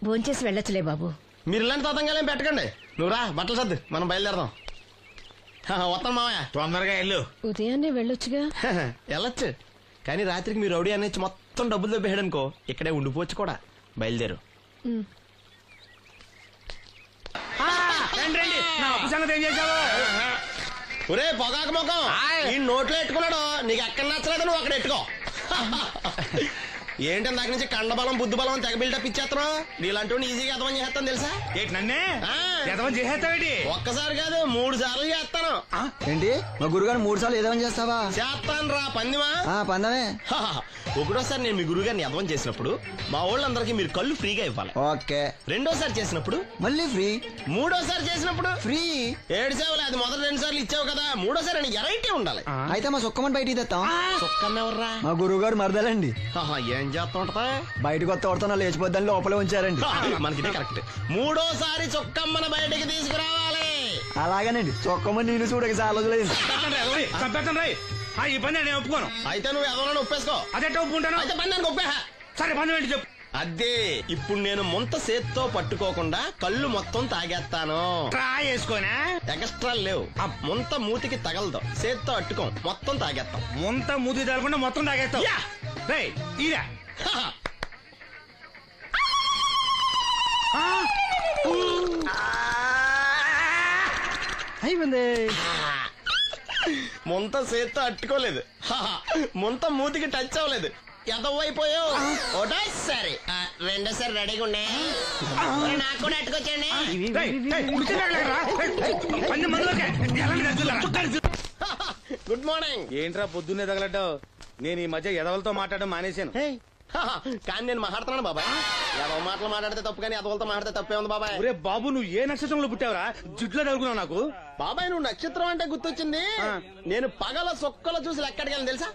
భోంచేసి వెళ్ళొచ్చులే బాబు. మీరు ఇలాంటి తతంగాలేం పెట్టకండి. నువ్వు రా, బట్టలు సర్దు, మనం బయలుదేరదాం. వస్తాం మామయ్య. తొందరగా వెళ్ళు. ఉదయాన్నే వెళ్ళొచ్చుగా. వెళ్ళొచ్చు, కానీ రాత్రికి మీరు రౌడీ అనేది మొత్తం డబ్బులు దొబ్బేయడనుకో ఇక్కడే ఉండిపోవచ్చు కూడా. బయలుదేరు. రండి నా అప్పు సంగతి ఏం చేశావు? ఒరే పొగాకు ముఖం, ఈ నోట్లో ఎట్టుకున్నాడు. నీకు ఎక్కడ నచ్చలేదు నువ్వు అక్కడ ఎట్టుకో. ఏంటి నాకు నుంచి కండబలం బుద్ధి బలం తెగ బిల్డప్ ఇచ్చేస్తున్నావు. నీలాంటి ఈజీగా ఎదవని చేస్తాను తెలుసా? ఏంటి నన్నే ఎదవని చేసేస్తావేటి? ఒక్కసారి కాదు 3 సార్లు చేస్తాను. ఏంటి మా గురుగారు 3 సార్లు ఎదవని చేస్తావా? చేస్తాను రా పందిమా. పందమే. ఒకటోసారి నేను మీ గురువు గారిని ఎదవని చేసినప్పుడు మా వాళ్ళందరికీ మీరు కళ్ళు ఫ్రీగా ఇవ్వాలి. ఓకే. రెండోసారి చేసినప్పుడు మళ్ళీ ఫ్రీ. మూడోసారి చేసినప్పుడు ఫ్రీ. 7 సేవలు అది మొదటి 2 సార్లు ఇచ్చావు కదా, మూడోసారి అని ఎరైటీ ఉండాలి. అయితే మా సుక్కమని బయటికి తెస్తాం. సుక్కమ్మ ఎవర్రా? మా గురువు గారు మరదలండి. ఏం చేస్తా ఉంటదా? బయటకు వస్తే కొడుతున్నా లేచిపోద్దని లోపలే ఉంచారండి. మనకి కరెక్ట్. మూడోసారి చుక్కమ్మని బయటికి తీసుకురావాలి. అలాగేనండి. చొక్కమని నేను చూడక చాలా రోజులైంది. ఈ పని నేను ఒప్పుకోను. అయితే నువ్వు ఎవరైనా ఒప్పేసుకో. అదే ఒప్పుకుంటాను. అయితే పని దానికి ఒప్పే. సరే పని ఏంటి చెప్పు. అదే ఇప్పుడు నేను ముంత చేత్తో పట్టుకోకుండా కళ్ళు మొత్తం తాగేస్తాను. ట్రై చేసుకోనా? ఎక్స్ట్రా లేవు. ముంత మూతికి తగలదు, చేత్తో అట్టుకోం, మొత్తం తాగేస్తాం. ముంత మూతి తగలకుండా మొత్తం తాగేస్తావు. ఇరా అయిపోయింది. ముంత చేత్తో అట్టుకోలేదు, ముంత మూతికి టచ్ అవ్వలేదు, ఎదవైపోయావు. ఒకటోసారి రెండోసారి రెడీగా ఉండే. నాకు కూడా అట్టుకొచ్చండి. Good morning. ఏంట్రా పొద్దున్నే తగలడ్డావు? నేను ఈ మధ్య ఎదవలతో మాట్లాడడం మానేశాను. కానీ నేను మాట్లాడుతున్నాను బాబాయ్. ఎదవ మాటలు మాట్లాడితే తప్పు, కానీ ఎదవలతో మాట్లాడితే తప్పే ఉంది బాబాయ్. ఒరే బాబు, నువ్వు ఏ నక్షత్రంలో పుట్టావురా? జుట్లో తగులుకున్నావు నాకు. బాబాయ్ నువ్వు నక్షత్రం అంటే గుర్తొచ్చింది. నేను పగల సొక్కలు చూసి లెక్కడికెళ్ళను తెలుసా?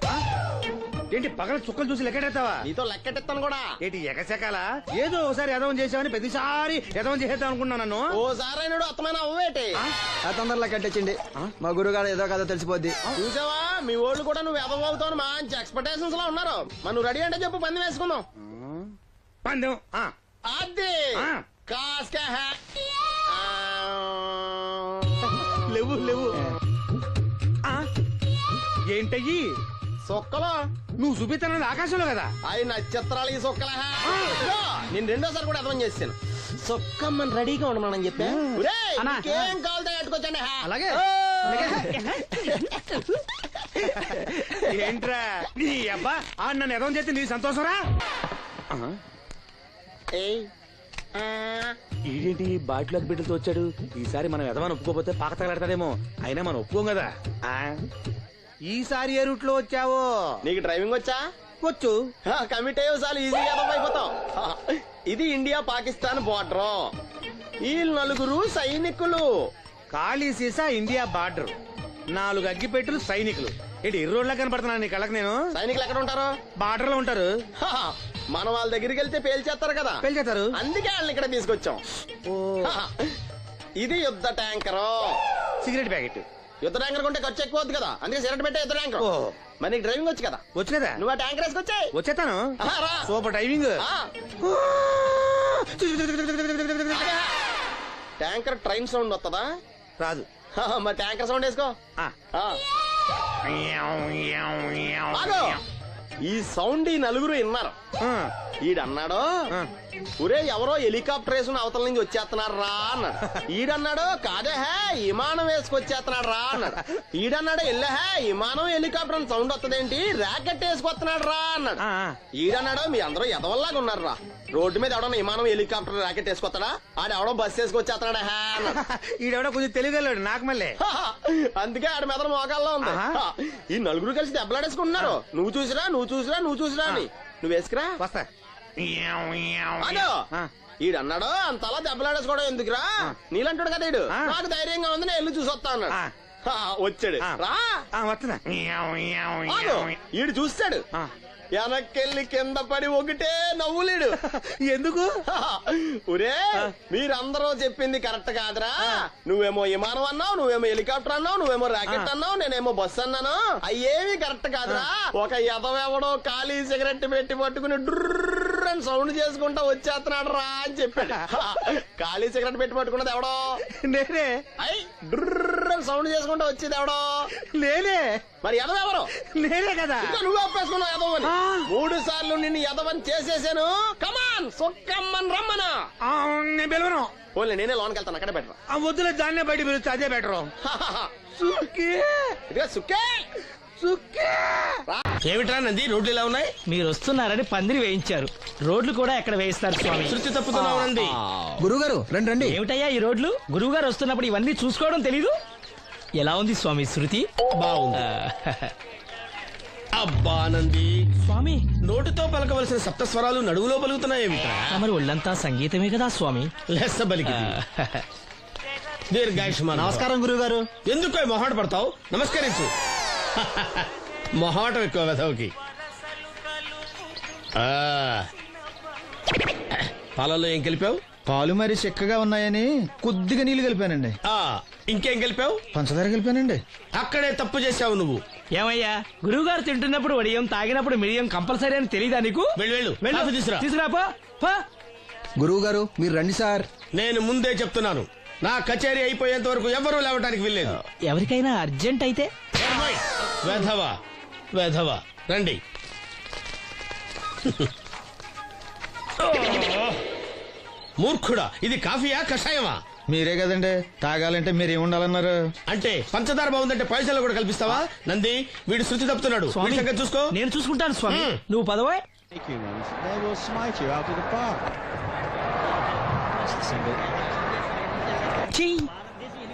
ఏంటి పగల చుక్కలు చూసి లెక్కెడతావా? నీతో లెక్కెట్టాను కూడా. ఏంటి ఎగసెకాల? ఏదో ఒకసారి ఎదవం చేసావని ప్రతిసారి ఎదవం చేసేద్దాం అనుకున్నా నన్ను. ఓసారి అయినాడు అత్తమైన అవ్వేటి. తొందరలో కట్టించండి. మా గురుగారు ఏదో కదా తెలిసిపోద్ది. చూసావా, మీ ఓళ్ళు కూడా నువ్వు ఎదవ అవుతావు మంచి ఎక్స్పెక్టేషన్స్ లో ఉన్నారు. మరి నువ్వు రెడీ అంటే చెప్పు, పందెం వేసుకుందాం. పందెం అది కాస్క లేవు లేవు. ఏంటయ్యి సొక్కలో నువ్వు చూపిస్తానది ఆకాశంలో కదా? అవి నక్షత్రాలు ఈ సొక్కల. నేను రెండోసారి కూడా అర్థం చేస్తాను. సొక్కమ్మని రెడీగా ఉండమని చెప్పా. ఏం కావాలితే కట్టుకోవచ్చండి. అలాగే. ఏంట్రా నీ అబ్బా నన్ను ఎదవం చేస్తే నీ సంతోషరా? ఈడేంటి బాటిలోకి బిడ్డలతో వచ్చాడు? ఈసారి మనం ఎదవని ఒప్పుకోపోతే పాక తగలాడతాడేమో. అయినా మనం ఒప్పుకోం కదా. ఈసారి ఏ రూట్ లో వచ్చావో? నీకు డ్రైవింగ్ వచ్చా? వచ్చు. కమిట్ అయ్యే సార్లు ఈజీగా అయిపోతాం. ఇది ఇండియా పాకిస్తాన్ బోర్డర్. ఈ 4 సైనికులు. ఖాళీ సీసా ఇండియా బార్డర్, 4 అగ్గిపెట్టులు సైనికులు. ఏంటి ఎర్రోడ్లా కనపడుతున్నాను నీ కళ్ళకి నేను? సైనికులు ఎక్కడ ఉంటారు? బార్డర్ లో ఉంటారు. మనం వాళ్ళ దగ్గరికి వెళ్తే పేల్చేస్తారు కదా. పేల్చేస్తారు. అందుకే వాళ్ళని ఇక్కడ తీసుకొచ్చాం. ఇది యుద్ధ ట్యాంకర్. Cigarette packet. యుద్ధ ట్యాంకర్ కొంటే ఖర్చు ఎక్కువ అవుతుంది కదా, అందుకే సిగరెట్ పెట్టే యుద్ధ ట్యాంకర్. మరి నీకు డ్రైవింగ్ వచ్చు కదా? వచ్చు కదా. నువ్వు ఆ ట్యాంకర్ వేసుకొచ్చాయి. వచ్చేస్తాను. Super driving. Tanker train sound వస్తుందా? రాదు. మరి ట్యాంకర్ సౌండ్ వేసుకో. ఈ సౌండ్ ఈ 4 విన్నారు. ఈడన్నాడు, ఒరే ఎవరో హెలికాప్టర్ వేసుకుని అవతల నుంచి వచ్చేస్తున్నారు రా అన్నాడు. ఈడన్నాడు, కాదే విమానం వేసుకొచ్చేస్తున్నాడు రా అన్నాడు. ఈడన్నాడు, ఎల్లహే విమానం హెలికాప్టర్ సౌండ్ వస్తుందేంటి, ర్యాకెట్ వేసుకొస్తున్నాడు రా అన్నాడు. ఈడన్నాడు, మీ అందరూ ఎదవల్లాగా ఉన్నారు రా, రోడ్డు మీద ఎవడన్నా విమానం హెలికాప్టర్ ర్యాకెట్ వేసుకొస్తాడా? ఆడెవడో బస్సు వేసుకొచ్చేస్తున్నాడా అన్నాడు. ఈడెవడో కొంచెం తెలియగలడు నాకు మళ్ళీ. అందుకే ఆడ మెదడు మోకాల్లో ఉంది. ఈ 4 కలిసి దెబ్బలాడేసుకుంటున్నారు. నువ్వు చూసిరా అని. నువ్వు వేసుకురా. వస్తా. ఈడన్నాడు, అంతలా దెబ్బలాడేసుకోవడం ఎందుకురా, నీలంటాడు కదా ఈడు. నాకు ధైర్యంగా ఉంది, నేను వెళ్ళి చూసొస్తా అన్నాడు. వచ్చాడు రా. వస్తున్నా. ఈడు చూస్తాడు, వెనక్కెళ్ళి కింద పడి ఒకటే నవ్వులేడు. ఎందుకు? ఒరే మీరందరూ చెప్పింది కరెక్ట్ కాదురా. నువ్వేమో విమానం అన్నావు, నువ్వేమో హెలికాప్టర్ అన్నావు, నువ్వేమో రాకెట్ అన్నావు, నేనేమో బస్సు అన్నాను. అయ్యేవి కరెక్ట్ కాదురా. ఒక ఎదవెవడో ఖాళీ సిగరెట్ పెట్టి పట్టుకుని డ్రర్ డ్రర్ సౌండ్ చేసుకుంటా వచ్చేస్తున్నాడు రా అని చెప్పాడు. ఖాళీ సిగరెట్ పెట్టి పట్టుకున్నది ఎవడో? నేనే. అయ్ డ్రర్ సౌండ్ చేసుకుంటా వచ్చేది ఎవడో? నేనే. మరి ఎదవెవరు? నేనే కదా. ఇంకా నువ్వు ఒప్పేసుకున్నావు ఎదవని. 3 సార్లు నిన్ను ఎదవని చేసేసాను. కమాన్ సొక్కమ్మన్ రమ్మనా. నేను పిలవను. ఓన్లీ నేనే లోన్కి వెళ్తాను, అక్కడే బెటర్. ఆ వద్దులే, దాన్నే బయట పిలుస్తా, అదే బెటరు. సుక్కే ఇదిగో సుక్కే సుక్కే. ఏమిట్రా నంది, రోడ్లు ఇలా ఉన్నాయి? మీరు వస్తున్నారని పందిరి వేయించారు. రోడ్లు కూడా ఎక్కడ వేయిస్తారు స్వామి? శృతి తప్పుతున్నావు నంది. గురుగారు రండి రండి. ఏమిటయ్యా ఈ రోడ్లు? గురువు గారు వస్తున్నప్పుడు ఇవన్నీ చూసుకోవడం తెలీదు? ఎలా ఉంది స్వామి శృతి? బాగుంది. అబ్బా నంది, స్వామి నోటితో పలకవలసిన సప్తస్వరాలు నడువులో పలుకుతున్నాయేమిట్రా? మరి ఒళ్ళంతా సంగీతమే కదా స్వామి. లెస్స బలికి దీర్ఘాయుష్మాన్. నమస్కారం గురుగారు. ఎందుకు మొహాట పడతావు? నమస్కరించు. మొహాటం ఎక్కువ వెధవుకి. పాలల్లో ఏం కలిపావు? పాలు మరి చిక్కగా ఉన్నాయని కొద్దిగా నీళ్లు కలిపానండి. ఇంకేం కలిపావు? పంచదార కలిపానండి. అక్కడే తప్పు చేశావు నువ్వు. ఏమయ్యా, గురువు గారు తింటున్నప్పుడు వడియం, తాగినప్పుడు మిడియం కంపల్సరీ అని తెలీదా నీకు? వెళ్ళు కాఫీ తీసురా. తీసుకురాపో. గురువు గారు మీరు రండి సార్. నేను ముందే చెప్తున్నాను, నా కచేరీ అయిపోయేంత వరకు ఎవరూ లేవటానికి వెళ్ళలేదు. ఎవరికైనా అర్జెంట్ అయితే వెధవా వెధవా రండి. మూర్ఖుడా, ఇది కాఫీయా కషాయమా? మీరే కదండి తాగాలంటే మీరు ఏముండాలన్నారు? అంటే పంచదార బాగుందంటే పైసలు కూడా కల్పిస్తావా? నంది, వీడు శృతి తప్పుతున్నాడు. స్వామి, వీడి సంగతి చూసుకో. నేను చూసుకుంటాను స్వామి. నువ్వు పదవా.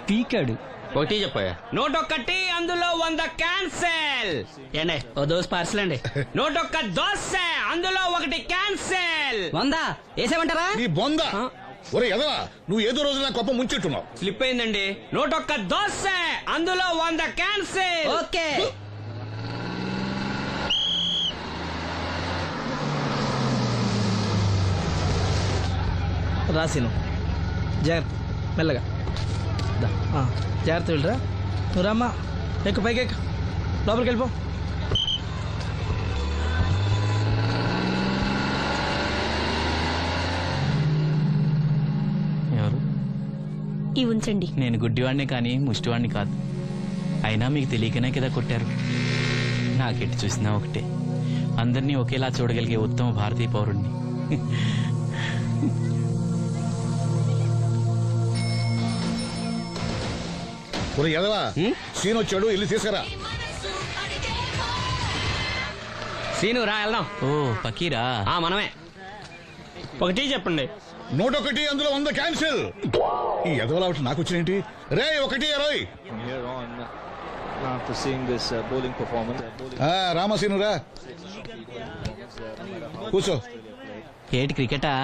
పీకాడు. ఒకటి చెప్పాయా? 101 అందులో 100 క్యాన్సెల్. ఏండి ఓ దోస్ పార్సల్ అండి. 101 దోశ అందులో 1 క్యాన్సెల్. 100 వేసేమంటారా? నీ బొంద. ఒరే ఎదవా, నువ్వు ఏదో రోజు నా గొప్ప ముంచెట్టున్నావు. స్లిప్ అయిందండి. 101 దోశ అందులో 100 క్యాన్సెల్. ఓకే. రాసిను జాగ్రత్త, మెల్లగా జాగ్రత్త వెళ్ళరా. నువ్వు రామ్మా, ఎక్కు పైకి ఎక్కు, లోపలికి వెళ్ళిపో. ఎవరు? ఇవి ఉంచండి. నేను గుడ్డివాడిని కానీ ముష్టివాడిని కాదు. అయినా మీకు తెలియకనే కదా కొట్టారు. నాకెట్టి చూసినా ఒకటే, అందరినీ ఒకేలా చూడగలిగే ఉత్తమ భారతీయ పౌరుణ్ణి. ఒరే ఎదవా, సీన్ వచ్చాడు, ఇల్లు తీసుకురా. సీను రా వెళ్దాం. ఓ పకీరా, మనమే. ఒకటి చెప్పండి. 101 అందులో 100 క్యాన్సిల్. ఈ ఎదవలా ఒకటి నాకు వచ్చినేంటి? రే 1-20. After seeing this bowling performance, రామసీను రా, కూర్చో. ఏటి క్రికెటా?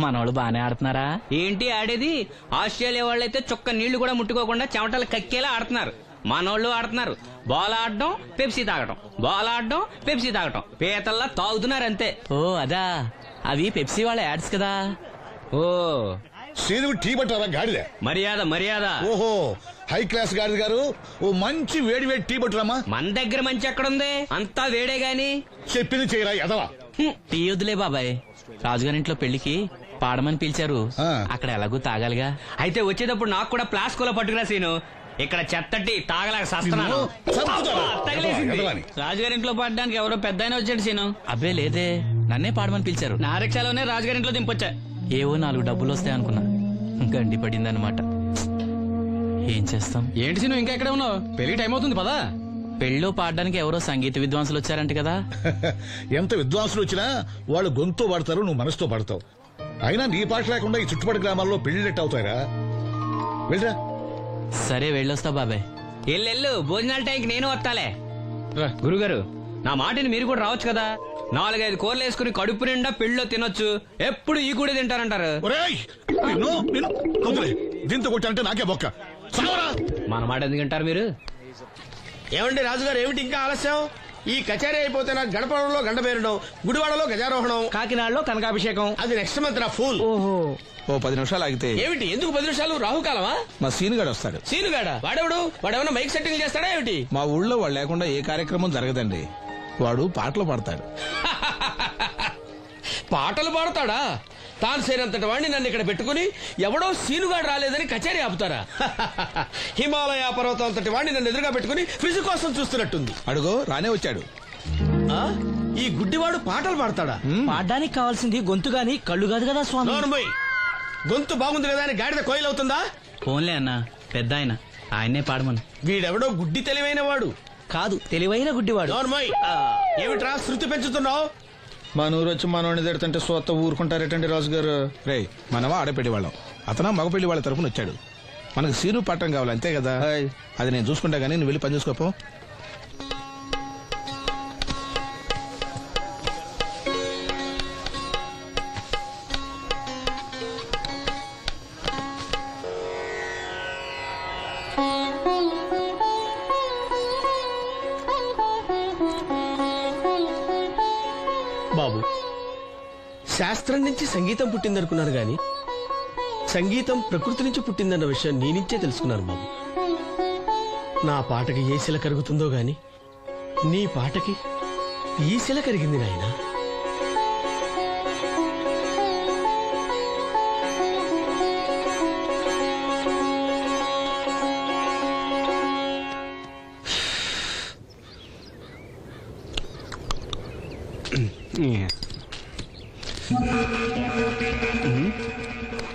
మనోళ్ళు బానే ఆడుతున్నారా? ఏంటి ఆడేది? ఆస్ట్రేలియా వాళ్ళైతే చుక్క నీళ్లు కూడా ముట్టుకోకుండా చెమటలు కక్కేలా ఆడుతున్నారు. మనోళ్ళు ఆడుతున్నారు బాల్ ఆడడం, పెప్సీ తాగడం, బాల్ ఆడడం, పెప్సీ తాగడం, పీతల్లా తాగుతున్నారు అంతే. ఓ అదా, అవి పెప్సీ వాళ్ళ యాడ్స్ కదా. ఓ సీను టీ పట్టారా గాడిద? మర్యాద మర్యాద. ఓహో, హై క్లాస్ గాడిద గారు, ఓ మంచి వేడి వేడి టీ పట్టురామా. మన దగ్గర మంచి ఎక్కడుంది, అంతా వేడే గాని. చెప్పింది చేయరా ఎదవా. టీ వద్దులే బాబాయ్, రాజుగారింట్లో పెళ్లికి పాడమని పిలిచారు. అక్కడ ఎలాగూ తాగాలిగా. అయితే వచ్చేటప్పుడు నాకు కూడా ప్లాస్కోలో పట్టుకురా సీను. ఇక్కడ చెత్తటి తాగలేక సస్తున్నాను. రాజుగారింట్లో పాడడానికి ఎవరో పెద్ద వచ్చాడు సీను. అబ్బే లేదే, నన్నే పాడమని పిలిచారు. నా రిక్షాలోనే రాజుగారింట్లో దింపొచ్చా. ఏవో 4 డబ్బులు వస్తాయి అనుకున్నా, గండి పడిందనమాట. ఏం చేస్తాం? ఏంటి సీను ఇంకా ఎక్కడ ఉన్నావు? పెళ్లి టైం అవుతుంది పదా. పెళ్ళిలో పాడడానికి ఎవరో సంగీత విద్వాంసులు వచ్చారంట కదా. ఎంత విద్వాంసులు వచ్చినా వాళ్ళు గొంతు పడతారు, నువ్వు మనసుతో పడతావు. అయినా నీ పాట లేకుండా ఈ చుట్టుపక్కల గ్రామాల్లో పెళ్లిళ్ళెట్ అవుతాయిరా. వెళ్ళరా. సరే వెళ్ళొస్తా బాబాయ్. ఎల్లెళ్ళు, భోజనాల టైంకి నేను వస్తాలే. గురుగారు, నా మాటని మీరు కూడా రావచ్చు కదా. 4-5 కూరలు వేసుకుని కడుపు నిండా పెళ్ళిలో తినొచ్చు. ఎప్పుడు ఈ కూడా తింటారంటారు. దీంతో కొట్టాలంటే నాకే బొక్క. మన మాట ఎందుకు తింటారు మీరు? ఏమండి రాజుగారు, ఏమిటి ఇంకా ఆలస్యం? ఈ కచేరీ అయిపోతే నాకు గణపవరంలో గండ పేరడం, గుడివాడలో గజారోహణం, కాకినాడలో కనకాభిషేకం. అది నెక్స్ట్ మంత్ నా ఫూల్. ఓ 10 నిమిషాలు ఆగితే. ఏమిటి, ఎందుకు 10 నిమిషాలు? రాహుకాలమా? మా సీనుగాడు వస్తాడు. సీనుగాడా? వాడేమన్నా మైక్ సెట్టింగ్ చేస్తాడా ఏమిటి? మా ఊళ్ళో వాడు లేకుండా ఏ కార్యక్రమం జరగదండి. వాడు పాటలు పాడతాడు. పాటలు పాడతాడా? తాను సేనంతటి వాడిని నన్ను ఇక్కడ పెట్టుకుని ఎవడో సీనుగాడు రాలేదని కచేరీ ఆపుతారా? హిమాలయ పర్వతం అంతటి వాడిని నన్ను ఎదురుగా పెట్టుకుని ఫ్రిజ్ కోసం చూస్తున్నట్టుంది. అడుగో రానే వచ్చాడు. ఆ? ఈ గుడ్డివాడు పాటలు పాడతాడా? పాడడానికి కావాల్సింది గొంతు గాని కళ్ళు కాదు కదా స్వామి. నోర్మోయ్, గొంతు బాగుంది కదా అని గాడిద కోయిలవుతుందా? ఫోన్లే అన్న, పెద్ద ఆయన్నే పాడమను. వీడెవడో గుడ్డి తెలివైన వాడు కాదు, తెలివైన గుడ్డివాడు. నోర్మోయ్, ఏమిట్రా శృతి పెంచుతున్నావు? మన ఊరు వచ్చి మనోడిని తిడుతుంటే సొత్త ఊరుకుంటారేటండి రాజు గారు. రే మనవా ఆడపెళ్లి వాళ్ళం, అతను మగపెళ్లి వాళ్ళ తరఫున వచ్చాడు. మనకు సీను పట్టం కావాలి అంతే కదా. అది నేను చూసుకుంటా గానీ నువ్వు వెళ్ళి పని చూసుకోపో. బాబు, శాస్త్రం నుంచి సంగీతం పుట్టిందనుకున్నాను గాని సంగీతం ప్రకృతి నుంచి పుట్టిందన్న విషయం నీ నుంచే తెలుసుకున్నాను బాబు. నా పాటకి ఏ శిల కరుగుతుందో గాని నీ పాటకి ఈ శిల కరిగింది నాయనా.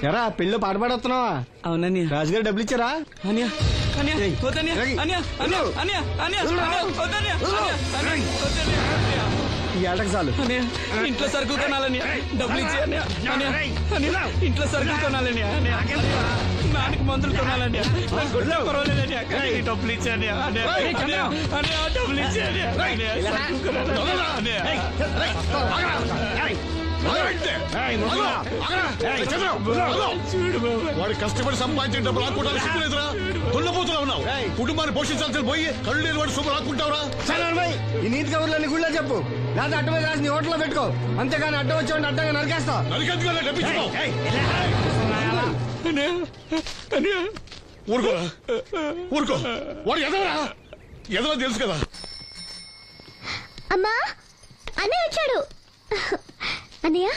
ఎరా పెళ్ళి పాట పాడుతున్నావా? అవునని రాజుగారు డబ్బులు ఇచ్చారా? ఈ ఏటకు చాలు. ఇంట్లో సరుకులు కొనాలని డబ్బులు ఇచ్చి ఇంట్లో సరుకులు కొనాలని నాన్నకి మందులు కొనాలని డబ్బులు ఇచ్చాను డబ్బులు ఇచ్చాను. వాడు కష్టపడి సంపాదించిన డబ్బులు ఆడుకుంటాను సిగ్గులేదురా? దున్నపోతున్నా ఉన్నావు. కుటుంబాన్ని పోషించాల్సిన పోయి కళ్ళు లేని వాడు శుభ్రం ఆడుకుంటావురా? ఈ నీతి కబుర్లన్నీ గుళ్ళో చెప్పు, లేదా అడ్డ మీద రాసి నీ హోటల్లో పెట్టుకో. అంతేగాని అడ్డం వచ్చి అడ్డంగా నరికేస్తా. నరికెందుకు డబ్బిచ్చుకో. ఊరుకోరా, ఊరుకో. వాడు ఎదవరా? ఎదవ తెలుసు కదా. అమ్మా, అన్నయ్య వచ్చాడు. అన్నయ్య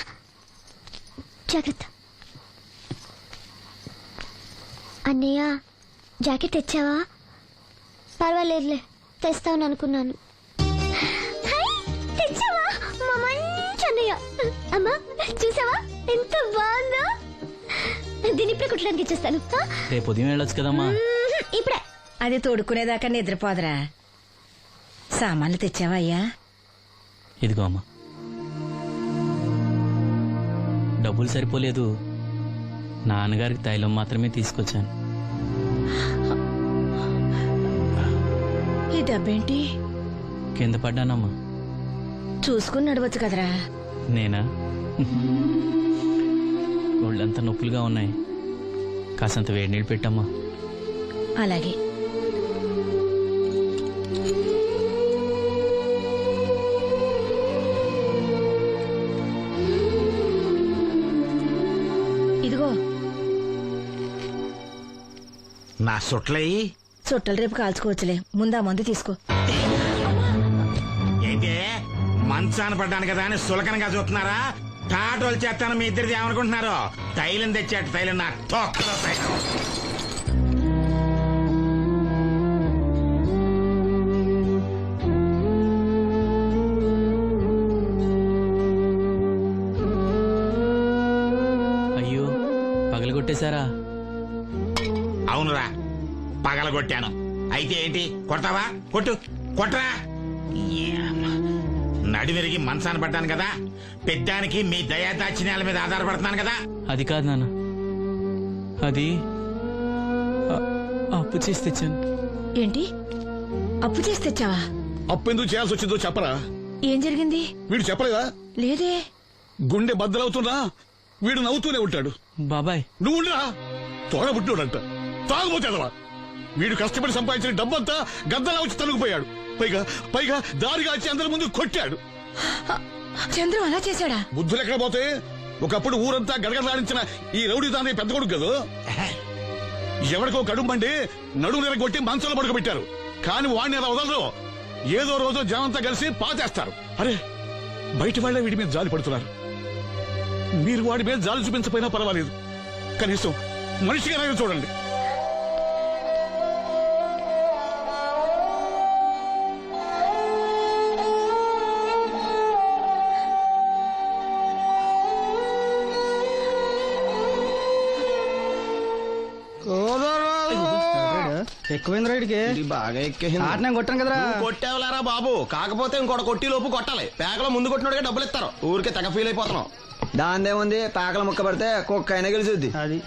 జాగ్రత్త. అన్నయ్య జాకెట్ తెచ్చావా? పర్వాలేదులే, తెస్తావని అనుకున్నాను. తెచ్చావా? మా మంచి అన్నయ్య. అమ్మా చూసావా ఎంత బాగుందో? దీని ఇప్పుడే కుట్టడానికి ఇచ్చేస్తాను. రేపు ఉదయం వెళ్ళొచ్చు కదమ్మా. ఇప్పుడే. అది తోడుకునేదాకా నిద్రపోదరా. సామాన్లు తెచ్చావా అయ్యా? ఇదిగో అమ్మా. డబ్బులు సరిపోలేదు, నాన్నగారికి తైలం మాత్రమే తీసుకొచ్చాను. ఈ డబ్బేంటి? కింద పడ్డానమ్మా. చూసుకుని నడవచ్చు కదరా. నేనా? ఒళ్ళంతా నొప్పులుగా ఉన్నాయి, కాసంత వేడి నీళ్ళు పెట్టమ్మా. అలాగే. ఇదిగో నా సొట్లయి చుట్టలు రేపు కాల్చుకోవచ్చులే, ముందా మందు తీసుకో. ఏంటే మంచాన పడ్డాను కదా అని సులకనగా చూస్తున్నారా? టాటోలు చేస్తాను మీ ఇద్దరిది ఏమనుకుంటున్నారు? తైలం తెచ్చాడు, తైలం నా తొక్కలో తైలం. అయ్యో, పగలగొట్టేశారా? అవునురా, పగలగొట్టాను. అయితే ఏంటి, కొడతావా? కొట్టు, కొట్టరా. నడివిరిగి మంచాన పడ్డాను కదా, పెద్దానికి మీ దయాదాచిన్యాల మీద ఆధారపడుతున్నాను కదా. అది కాదు నాన్న, అది అప్పు చేసి తెచ్చాను. ఏంటి, అప్పు చేసి తెచ్చావా? అప్పు ఎందుకు చేయాల్సి వచ్చిందో చెప్పరా? ఏం జరిగింది? వీడు చెప్పలేదా? లేదే. గుండె బద్దలవుతున్నా వీడు నవ్వుతూనే ఉంటాడు. బాబాయ్ నువ్వు ఉండరా? తోడబుట్టినోడంట, తాగుపోతేదవా. వీడు కష్టపడి సంపాదించిన డబ్బంతా గద్దలా వచ్చి తనుకుపోయాడు. పైగా పైగా దారిగా వచ్చి అందరి ముందు కొట్టాడు. చంద్రం అలా చేశాడా? బుద్ధులు ఎక్కడ పోతే, ఒకప్పుడు ఊరంతా గడగడలాడించిన ఈ రౌడీ దాని పెద్ద కొడుకు కదా. ఎవరికో కడుంబండి నడుము నిరగొట్టి మంచంలో పడుకోబెట్టారు. కాని వాడిని అలా వదలరు. ఏదో రోజు జనంతా కలిసి పాతేస్తారు. అరే, బయట వాళ్ళే వీడి మీద జాలి పడుతున్నారు. మీరు వాడి మీద జాలి చూపించకపోయినా పర్వాలేదు, కనీసం మనిషిగా చూడండి. ఎక్కువైంది రైడ్కి బాగా ఎక్కేసింది. ఆటనే కొట్టాను కదరా. కొట్టేవలేరా బాబు, కాకపోతే ఇంకోటి కొట్టి లోపు కొట్టాలి. పేకలో ముందు కొట్టినోడికే డబ్బులు ఇస్తారు. ఊరికే తెగ ఫీల్ అయిపోతున్నావు. దాందేముంది, పేకల ముక్క పడితే కుక్క అయినా గెలిచుద్ది. అది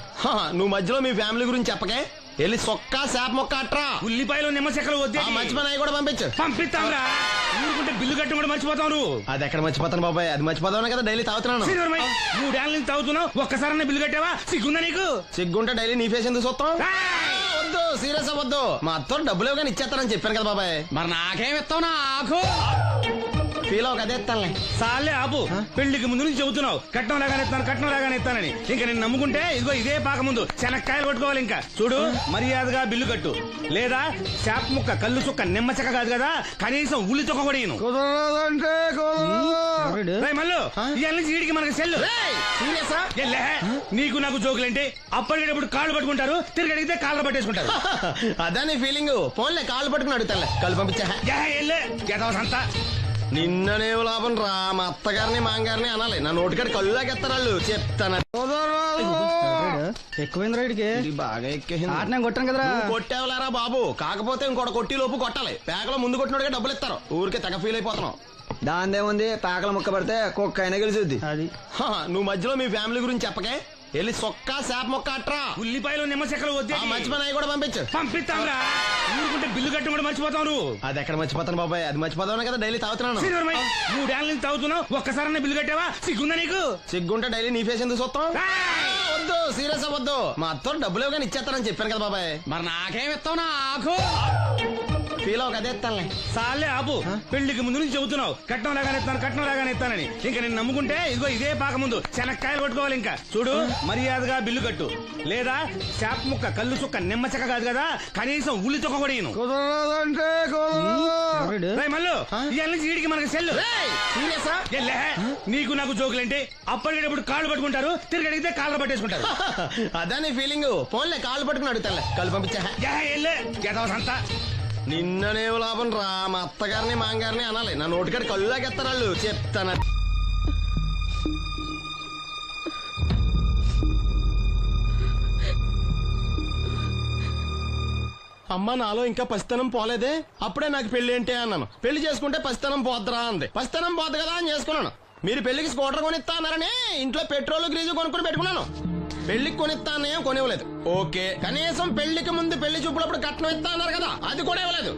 నువ్వు మధ్యలో మీ ఫ్యామిలీ గురించి చెప్పకే. వెళ్ళి సొక్క శాప మొక్క అట్రా. ఉల్లిపాయలు నిమ్మ చెక్కలు వద్దే. మర్చిపోయిన అవి కూడా పంపించు. పంపిస్తాంరా. ఊరుకుంటే బిల్లు కట్టి కూడా మర్చిపోతావు నువ్వు. అది ఎక్కడ మర్చిపోతాను బాబాయ్, అది మర్చిపోతావు కదా డైలీ తాగుతున్నాను. 3 ఏళ్ళ నుంచి తాగుతున్నావు, ఒక్కసారి బిల్లు కట్టావా? సిగ్గుందా నీకు? సిగ్గుంటే డైలీ నీ ఫేస్ ఎందుకు చూస్తాం? వద్దు, సీరియస్ అవ్వద్దు. మా అత్తో డబ్బులు ఇవ్వగానే ఇచ్చేస్తానని చెప్పాను కదా బాబాయ్. మరి నాకేం ఇస్తావు నాకు? ఫీల్ అవ్వక అదే ఇస్తానులే. సాలే ఆపు. పెళ్లికి ముందు నుంచి చెబుతున్నావు కట్నం లాగానే ఇస్తానని. ఇంకా నేను నమ్ముకుంటే ఇదిగో ఇదే పాక ముందు శనక్కాయలు కొట్టుకోవాలి. ఇంకా చూడు, మర్యాదగా బిల్లు కట్టు, లేదా చేప ముక్క కళ్ళు చుక్క నిమ్మ చెక్క కాదు కదా, కనీసం ఉల్లి తొక్క కూడా ఇయ్యను. మళ్ళీ ఇవాళ నుంచి వీడికి మనకి సెల్లు. నీకు నాకు జోకులేంటి? అప్పటికేటప్పుడు కాళ్ళు పట్టుకుంటారు, తిరిగి అడిగితే కాళ్ళు పట్టేసుకుంటారు. అదే నీ ఫీలింగ్. ఫోన్లే కాళ్ళు పట్టుకుని అడుగుతానులే. కళ్ళు పంపించా. అంతా నిన్ననే లాభం రా. మా అత్తగారిని మాంగారిని అనాలి. నా నోటికాడ కళ్ళు లాగేస్తారు వాళ్ళు. చెప్తాను. ఎక్కువైంది రైడ్కి బాగా ఎక్కేసింది. ఆటనే కొట్టాను కదరా. కొట్టేవలేరా బాబు, కాకపోతే ఇంకోటి కొట్టి లోపు కొట్టాలి. పేకలో ముందు కొట్టినోడికే డబ్బులు ఇస్తారు. ఊరికే తెగ ఫీల్ అయిపోతున్నావు. దాందేముంది, పేకల ముక్క పడితే కుక్క అయినా గెలిచుద్ది. అది నువ్వు మధ్యలో మీ ఫ్యామిలీ గురించి చెప్పకే. వెళ్ళి సొక్క శాప మొక్క అట్రా. ఉల్లిపాయలు నిమ్మ చెక్కలు వద్దే. మర్చిపోయిన అవి కూడా పంపించు. పంపిస్తాంరా. ఊరుకుంటే బిల్లు కట్టి కూడా మర్చిపోతావు నువ్వు. అది ఎక్కడ మర్చిపోతాను బాబాయ్, అది మర్చిపోతావు కదా డైలీ తాగుతున్నాను. 3 ఏళ్ళ నుంచి తాగుతున్నావు, ఒక్కసారి బిల్లు కట్టావా? సిగ్గుందా నీకు? సిగ్గుంటే డైలీ నీ ఫేస్ ఎందుకు చూస్తాం? వద్దు, సీరియస్ అవ్వద్దు. మా అత్తో డబ్బులు ఇవ్వగానే ఇచ్చేస్తానని చెప్పాను కదా బాబాయ్. మరి నాకేం ఇస్తావు నాకు? ఫీల్ అవ్వక అదే ఇస్తానులే. సాలే ఆపు. పెళ్లికి ముందు నుంచి చెబుతున్నావు కట్నం లాగానే ఇస్తానని. ఇంకా నేను నమ్ముకుంటే ఇదిగో ఇదే పాక ముందు శనక్కాయలు కొట్టుకోవాలి. ఇంకా చూడు, మర్యాదగా బిల్లు కట్టు, లేదా చేప ముక్క కళ్ళు చుక్క నిమ్మ చెక్క కాదు కదా, కనీసం ఉల్లి తొక్క కూడా ఇయ్యను. మళ్ళీ ఇవాళ నుంచి వీడికి మనకి సెల్లు. నీకు నాకు జోకులేంటి? అప్పటికేటప్పుడు కాళ్ళు పట్టుకుంటారు, తిరిగి అడిగితే కాళ్ళు పట్టేసుకుంటారు. అదే నీ ఫీలింగ్. ఫోన్లే కాళ్ళు పట్టుకుని అడుగుతానులే. కళ్ళు పంపించా. అంతా నిన్ననే లాభం రా. మా అత్తగారిని మాంగారిని అనాలి. నా నోటికాడ కళ్ళు లాగేస్తారు వాళ్ళు. చెప్తాను. అమ్మ నాలో ఇంకా పసితనం పోలేదే. అప్పుడే నాకు పెళ్లి ఏంటి అన్నాను. పెళ్లి చేసుకుంటే పసితనం పోద్దురా అంది. పసితనం పోద్దు కదా అని చేసుకున్నాను. మీరు పెళ్లికి స్కూటర్ కొనిస్తా అన్నారని ఇంట్లో పెట్రోల్ గ్రీజు కొనుక్కుని పెట్టుకున్నాను. పెళ్లికి కొనిస్తానే కొనివ్వలేదు. ఓకే, కనీసం పెళ్లికి ముందు పెళ్లి చూపులప్పుడు కట్నం ఇస్తా అన్నారు కదా, అది కూడా ఇవ్వలేదు.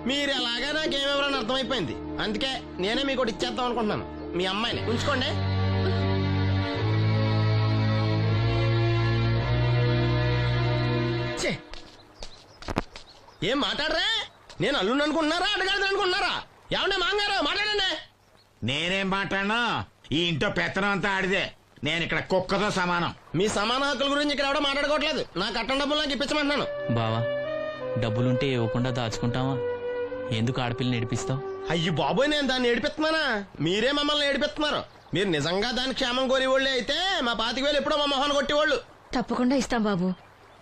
మీరు ఎలాగా నాకేమెవరని అర్థమైపోయింది. అందుకే నేనే మీకు ఒకటి ఇచ్చేద్దాం అనుకుంటున్నాను. మీ అమ్మాయిని ఉంచుకోండి. ఏం మాట్లాడరా? నేను అల్లుండి అనుకుంటున్నారా, అడగాలి అనుకుంటున్నారా? ఏమన్నా మాంగారు మాట్లాడండి. నేనేం మాట్లాడినా ఈ ఇంట్లో పెత్తనం అంతా ఆడిదే. నేను ఇక్కడ కుక్కతో సమానం. మీ సమాన హక్కుల గురించి ఇక్కడ ఎవడో మాట్లాడుకోవట్లేదు. నా కట్టం డబ్బులు నాకు ఇప్పించమంటున్నాను. బావా, డబ్బులుంటే ఇవ్వకుండా దాచుకుంటావా? ఎందుకు ఆడపిల్లని ఏడిపిస్తావు? అయ్యి బాబోయ్, నేను దాన్ని ఏడిపిస్తున్నానా? మీరే మమ్మల్ని ఏడిపిస్తున్నారు. మీరు నిజంగా దాని క్షేమం కోరేవాళ్ళే అయితే మా 25,000 ఎప్పుడో మా మొహాన్ని కొట్టేవాళ్ళు. తప్పకుండా ఇస్తాం బాబు.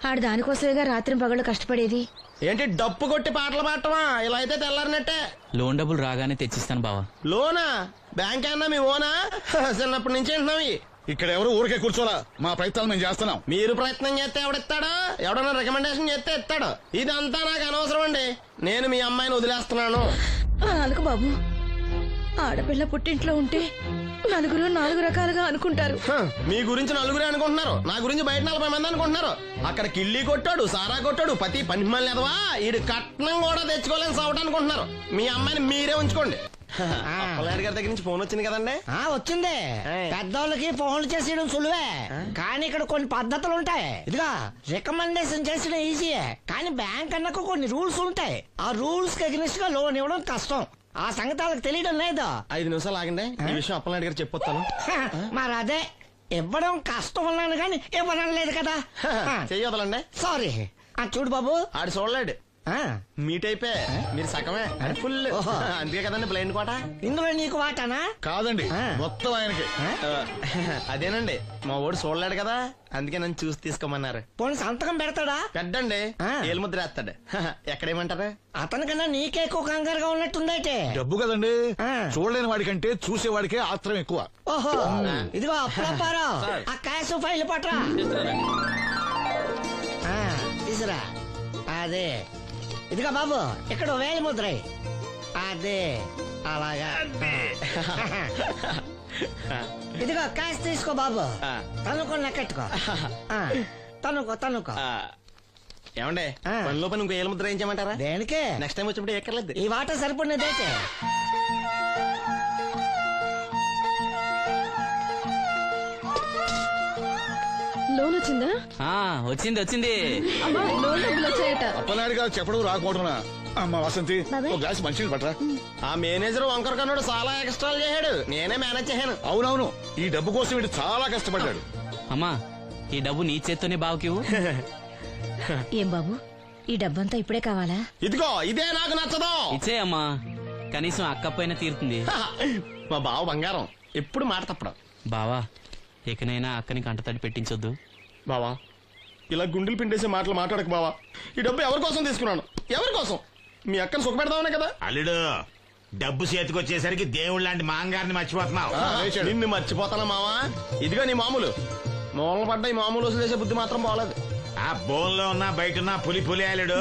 ఆడు దానికోసమేగా రాత్రి పగళ్ళు కష్టపడేది. ఏంటి డప్పు కొట్టి పాటలు పాడటమా? ఇలా అయితే తెల్లారినట్టే. లోన్ డబ్బులు రాగానే తెచ్చిస్తాను బావా. లోనా? బ్యాంక్ అన్నా మీ ఓనా? చిన్నప్పటి నుంచి వింటున్నాం. ఇక్కడ ఎవరు ఊరికే కూర్చోలా. మా ప్రయత్నాలు మేము చేస్తున్నాం. మీరు ప్రయత్నం చేస్తే ఎవడిస్తాడా? ఎవడన్నా రికమెండేషన్ చేస్తే ఇస్తాడు. ఇదంతా నాకు అనవసరం అండి. నేను మీ అమ్మాయిని వదిలేస్తున్నాను. అనుకు బాబు, ఆడపిల్ల పుట్టింట్లో ఉంటే నలుగురు 4 రకాలుగా అనుకుంటారు. మీ గురించి నలుగురే అనుకుంటున్నారు, నా గురించి బయట 40 మంది అనుకుంటున్నారు. అక్కడ కిళ్ళి కొట్టాడు, సారా కొట్టాడు, పతి పని మళ్ళీ ఎదవా, ఈడు కట్నం కూడా తెచ్చుకోలేని సవట అనుకుంటున్నారు. మీ అమ్మాయిని మీరే ఉంచుకోండి. అప్పలనాయుడు గారి దగ్గర నుంచి ఫోన్ వచ్చింది కదండి. వచ్చింది. పెద్దోళ్ళకి ఫోన్లు చేసేయడం సులువే, కానీ ఇక్కడ కొన్ని పద్ధతులు ఉంటాయి. ఇదిగా రికమెండేషన్ చేసిన ఈజీయే, కానీ బ్యాంక్ అన్నకు కొన్ని రూల్స్ ఉంటాయి. ఆ రూల్స్ కి అగ్నిస్ట్ గా లోన్ ఇవ్వడం కష్టం. ఆ సంగతి వాళ్ళకి తెలియడం లేదు. 5 నిమిషాలు ఆగండి, ఈ విషయం అప్పలనాయుడు గారు చెప్పొస్తాను. మరి అదే ఇవ్వడం కష్టం ఉన్నాను కానీ ఇవ్వడం లేదు కదా. చెయ్యొదలండి. సారీ. చూడు బాబు, ఆడు చూడలేడు. మీట్ అయిపోయి మీరు సగమే ఫుల్ అందుకే కదండి బ్లైండ్ కోట. ఇందులో నీకు వాటానా? కాదండి, మొత్తం ఆయనకి. అదేనండి మా ఓడి చూడలేడు కదా, అందుకే నన్ను చూసి తీసుకోమన్నారు. పోనీ సంతకం పెడతాడా? పెద్దండి, ఏలు ముద్ర వేస్తాడు. ఎక్కడేమంటారు? అతనికన్నా నీకే ఎక్కువ కంగారుగా ఉన్నట్టుందైతే. డబ్బు కదండి, చూడలేని వాడికంటే చూసేవాడికే ఆత్రం ఎక్కువ. ఓహో, ఇదిగో అప్పుడప్పారావు, ఆ క్యాష్ ఫైల్ పట్రా. తీసురా. అదే, ఇదిగో బాబు, ఇక్కడ వేలి ముద్ర. అదే అలాగా. ఇదిగో క్యాష్ తీసుకో బాబు, తనుకో లెక్కెట్టుకో. తనుకో. ఏమండే పని లోపల ఇంకో ఏలు ముద్ర వేయించమంటారా? దేనికే? నెక్స్ట్ టైం వచ్చినప్పుడు ఎక్కర్లేదు. ఈ వాట సరిపడినదైతే. లోన్ వచ్చిందా? వచ్చింది. అమ్మా, లోన్ డబ్బులు వచ్చాయట. అప్పనాయుడు గారు చెప్పడం రాకపోవడం. అమ్మ వసంతి, ఒక గ్లాస్ మంచినీళ్ళు పట్టరా. ఆ మేనేజర్ వంకర కన్నాడు చాలా ఎక్స్ట్రాలు చేశాడు, నేనే మేనేజ్ చేశాను. అవునవును, ఈ డబ్బు కోసం వీడు చాలా కష్టపడ్డాడు. అమ్మా, ఈ డబ్బు నీ చేత్తోనే బావుకివు. ఏం బాబు, ఈ డబ్బంతా ఇప్పుడే కావాలా? ఇదిగో ఇదే నాకు నచ్చదు. ఇచ్చేయమ్మా, కనీసం అక్కపోయినా తీరుతుంది. మా బావ బంగారం, ఎప్పుడు మాట తప్పడం. బావా, ఇకనైనా అక్కని కంటతడి పెట్టించొద్దు. బావా, ఇలా గుండెలు పిండేసే మాటలు మాట్లాడక బావా. ఈ డబ్బు ఎవరి కోసం తీసుకున్నాను? ఎవరి కోసం? మీ అక్కను సుఖపెడదామనే కదా. అల్లుడు, డబ్బు చేతికొచ్చేసరికి దేవుడు లాంటి మాంగారిని మర్చిపోతున్నావు. నిన్ను మర్చిపోతానా మావా? ఇదిగో నీ మామూలు మూలన పడ్డ ఈ మామూలు వసూలు చేసే బుద్ధి మాత్రం బాగలేదు. ఆ బోన్లో ఉన్నా బయట ఉన్నా పులి అల్లుడు.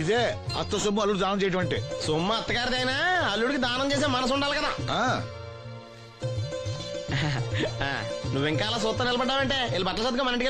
ఇదే అత్త సొమ్ము అల్లుడు దానం చేయడం అంటే. సొమ్ము అత్తగారిదైనా అల్లుడికి దానం చేసే మనసు ఉండాలి కదా. నువ్వు ఇంకా అలా సూత్తా నిలబడ్డావంటే వీళ్ళు బట్టలు సర్దుగా మన ఇంటికి